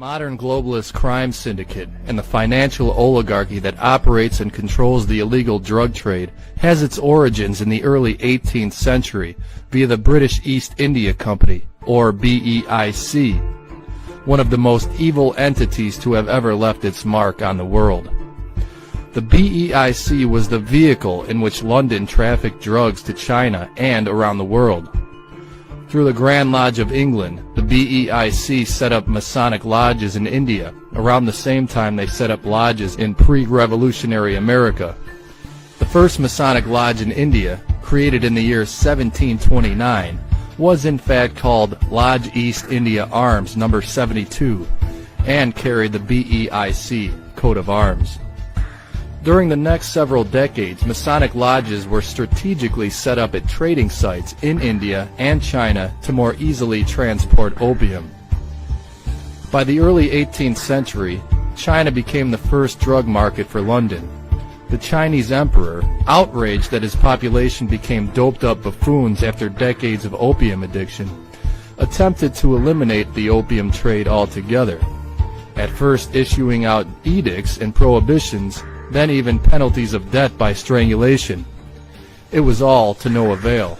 modern globalist crime syndicate and the financial oligarchy that operates and controls the illegal drug trade has its origins in the early 18th century via the British East India Company, or BEIC, one of the most evil entities to have ever left its mark on the world. The BEIC was the vehicle in which London trafficked drugs to China and around the world. Through the Grand Lodge of England, the BEIC set up Masonic lodges in India, around the same time they set up lodges in pre-revolutionary America. The first Masonic lodge in India, created in the year 1729, was in fact called Lodge East India Arms No. 72, and carried the BEIC coat of arms. During the next several decades, Masonic lodges were strategically set up at trading sites in India and China to more easily transport opium. By the early 18th century, China became the first drug market for London. The Chinese emperor, outraged that his population became doped-up buffoons after decades of opium addiction, attempted to eliminate the opium trade altogether, at first issuing out edicts and prohibitions, then even penalties of death by strangulation. It was all to no avail.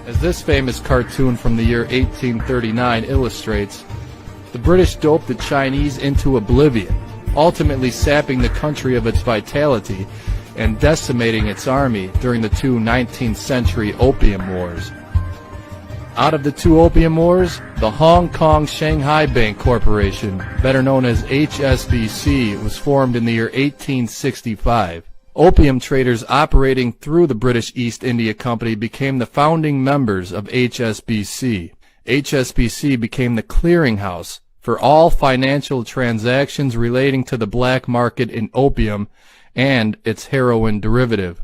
As this famous cartoon from the year 1839 illustrates, the British doped the Chinese into oblivion, ultimately sapping the country of its vitality and decimating its army during the two 19th century opium wars. Out of the two opium wars, the Hong Kong Shanghai Bank Corporation, better known as HSBC, was formed in the year 1865. Opium traders operating through the British East India Company became the founding members of HSBC. HSBC became the clearinghouse for all financial transactions relating to the black market in opium and its heroin derivative,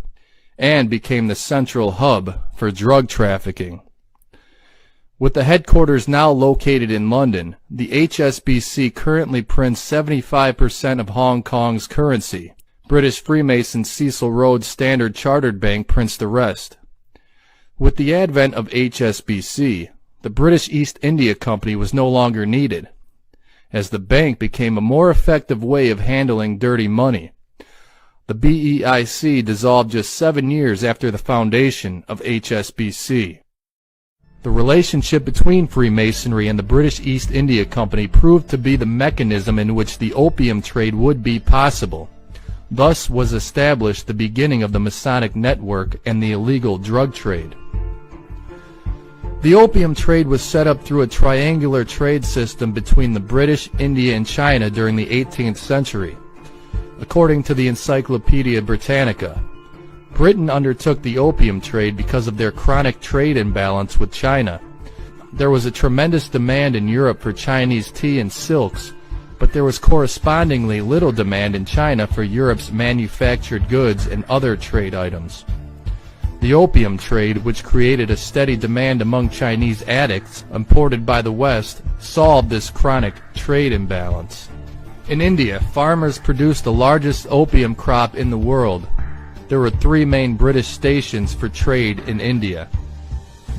and became the central hub for drug trafficking. With the headquarters now located in London, the HSBC currently prints 75% of Hong Kong's currency. British Freemason Cecil Rhodes Standard Chartered Bank prints the rest. With the advent of HSBC, the British East India Company was no longer needed, as the bank became a more effective way of handling dirty money. The BEIC dissolved just 7 years after the foundation of HSBC. The relationship between Freemasonry and the British East India Company proved to be the mechanism in which the opium trade would be possible. Thus was established the beginning of the Masonic network and the illegal drug trade. The opium trade was set up through a triangular trade system between the British, India, and China during the 18th century. According to the Encyclopedia Britannica, Britain undertook the opium trade because of their chronic trade imbalance with China. There was a tremendous demand in Europe for Chinese tea and silks, but there was correspondingly little demand in China for Europe's manufactured goods and other trade items. The opium trade, which created a steady demand among Chinese addicts imported by the West, solved this chronic trade imbalance. In India, farmers produced the largest opium crop in the world. There were 3 main British stations for trade in India: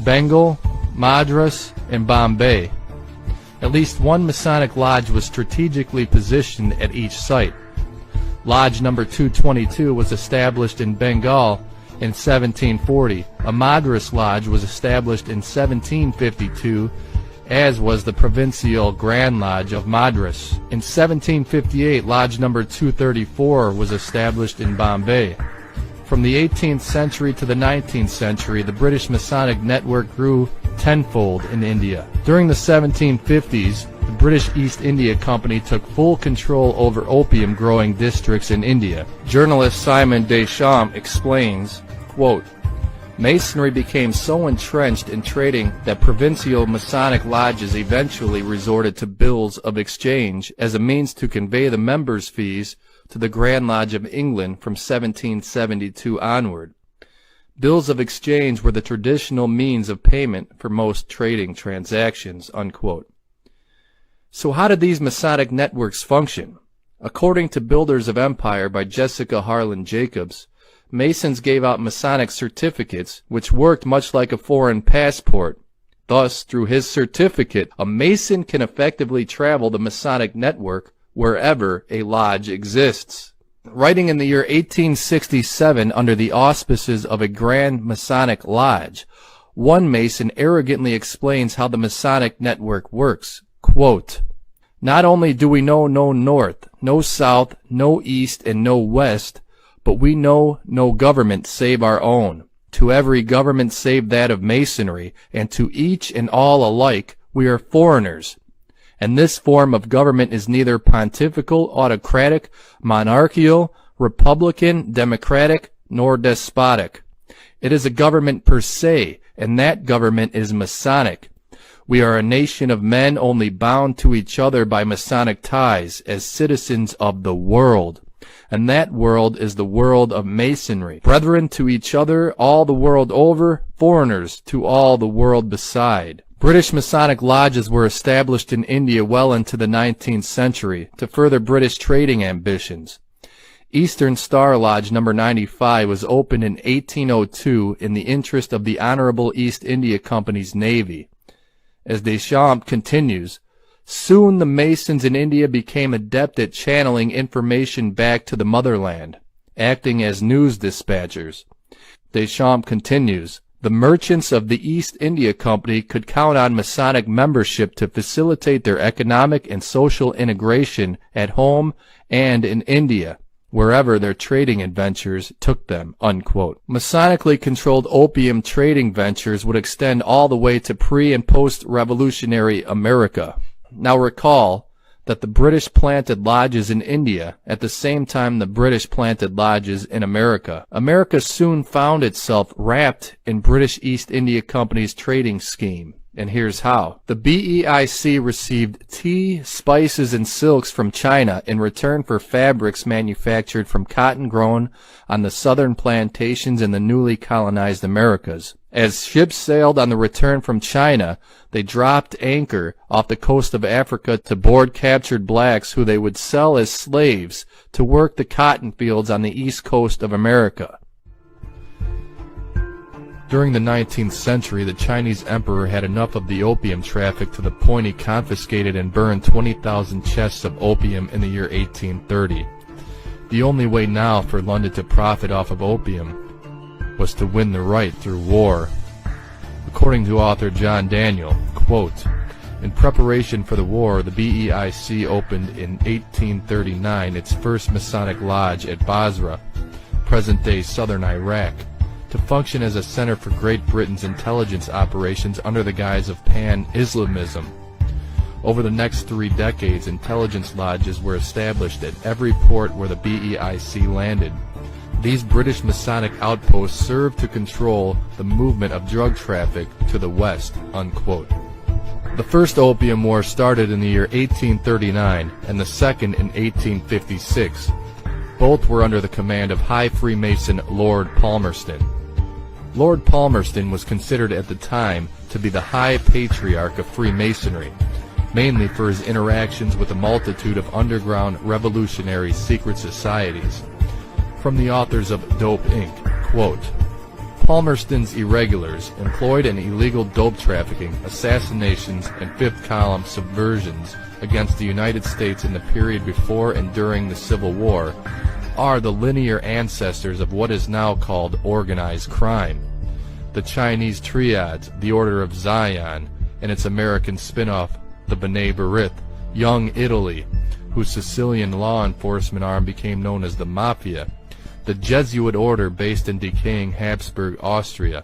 Bengal, Madras, and Bombay. At least one Masonic lodge was strategically positioned at each site. Lodge No. 222 was established in Bengal in 1740. A Madras lodge was established in 1752, as was the Provincial Grand Lodge of Madras. In 1758, Lodge No. 234 was established in Bombay. From the 18th century to the 19th century, the British Masonic network grew tenfold in India. During the 1750s, the British East India Company took full control over opium-growing districts in India. Journalist Simon Deschamps explains, quote, "Masonry became so entrenched in trading that provincial Masonic lodges eventually resorted to bills of exchange as a means to convey the members' fees to the Grand Lodge of England from 1772 onward. Bills of exchange were the traditional means of payment for most trading transactions." Unquote. So how did these Masonic networks function? According to Builders of Empire by Jessica Harlan Jacobs, Masons gave out Masonic certificates which worked much like a foreign passport, Thus, through his certificate, a Mason can effectively travel the Masonic network wherever a lodge exists. Writing in the year 1867 under the auspices of a Grand Masonic Lodge, one Mason arrogantly explains how the Masonic network works. Quote, "Not only do we know no north, no south, no east, and no west, but we know no government save our own. To every government save that of Masonry, and to each and all alike, we are foreigners. And this form of government is neither pontifical, autocratic, monarchical, republican, democratic, nor despotic. It is a government per se, and that government is Masonic. We are a nation of men only bound to each other by Masonic ties as citizens of the world. And that world is the world of Masonry. Brethren to each other all the world over, foreigners to all the world beside." British Masonic lodges were established in India well into the 19th century to further British trading ambitions. Eastern Star Lodge No. 95 was opened in 1802 in the interest of the Honorable East India Company's Navy. As Deschamps continues, "Soon the Masons in India became adept at channeling information back to the motherland, acting as news dispatchers." Deschamps continues, "The merchants of the East India Company could count on Masonic membership to facilitate their economic and social integration at home and in India, wherever their trading adventures took them." Unquote. Masonically controlled opium trading ventures would extend all the way to pre- and post-revolutionary America. Now recall that the British planted lodges in India at the same time the British planted lodges in America. America soon found itself wrapped in British East India Company's trading scheme. And here's how. The BEIC received tea, spices, and silks from China in return for fabrics manufactured from cotton grown on the southern plantations in the newly colonized Americas. As ships sailed on the return from China, they dropped anchor off the coast of Africa to board captured blacks who they would sell as slaves to work the cotton fields on the east coast of America. During the 19th century, the Chinese emperor had enough of the opium traffic to the point he confiscated and burned 20,000 chests of opium in the year 1830. The only way now for London to profit off of opium was to win the Rite through war. According to author John Daniel, quote, "In preparation for the war, the BEIC opened in 1839 its first Masonic lodge at Basra, present-day southern Iraq, to function as a center for Great Britain's intelligence operations under the guise of Pan-Islamism. Over the next 3 decades, intelligence lodges were established at every port where the BEIC landed. These British Masonic outposts served to control the movement of drug traffic to the west." Unquote. The first Opium War started in the year 1839 and the second in 1856. Both were under the command of High Freemason Lord Palmerston. Lord Palmerston was considered at the time to be the High Patriarch of Freemasonry, mainly for his interactions with a multitude of underground revolutionary secret societies. From the authors of Dope Inc., quote, "Palmerston's irregulars employed in illegal dope trafficking, assassinations, and fifth-column subversions against the United States in the period before and during the Civil War are the linear ancestors of what is now called organized crime. The Chinese Triads, the Order of Zion, and its American spin-off, the B'nai B'rith, Young Italy, whose Sicilian law enforcement arm became known as the Mafia, the Jesuit order based in decaying Habsburg Austria,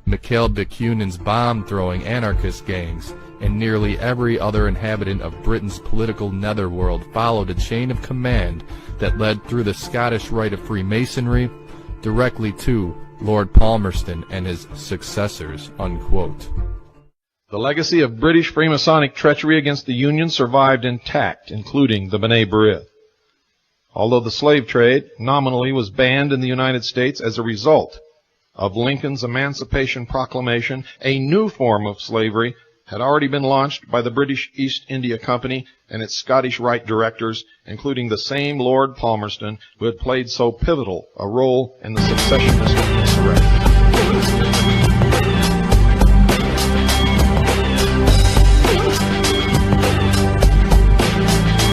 Mikhail Bakunin's bomb-throwing anarchist gangs, and nearly every other inhabitant of Britain's political netherworld followed a chain of command that led through the Scottish Rite of Freemasonry directly to Lord Palmerston and his successors." Unquote. The legacy of British Freemasonic treachery against the Union survived intact, including the B'nai B'rith. Although the slave trade nominally was banned in the United States as a result of Lincoln's Emancipation Proclamation, a new form of slavery had already been launched by the British East India Company and its Scottish Rite directors, including the same Lord Palmerston who had played so pivotal a role in the secessionist insurrection.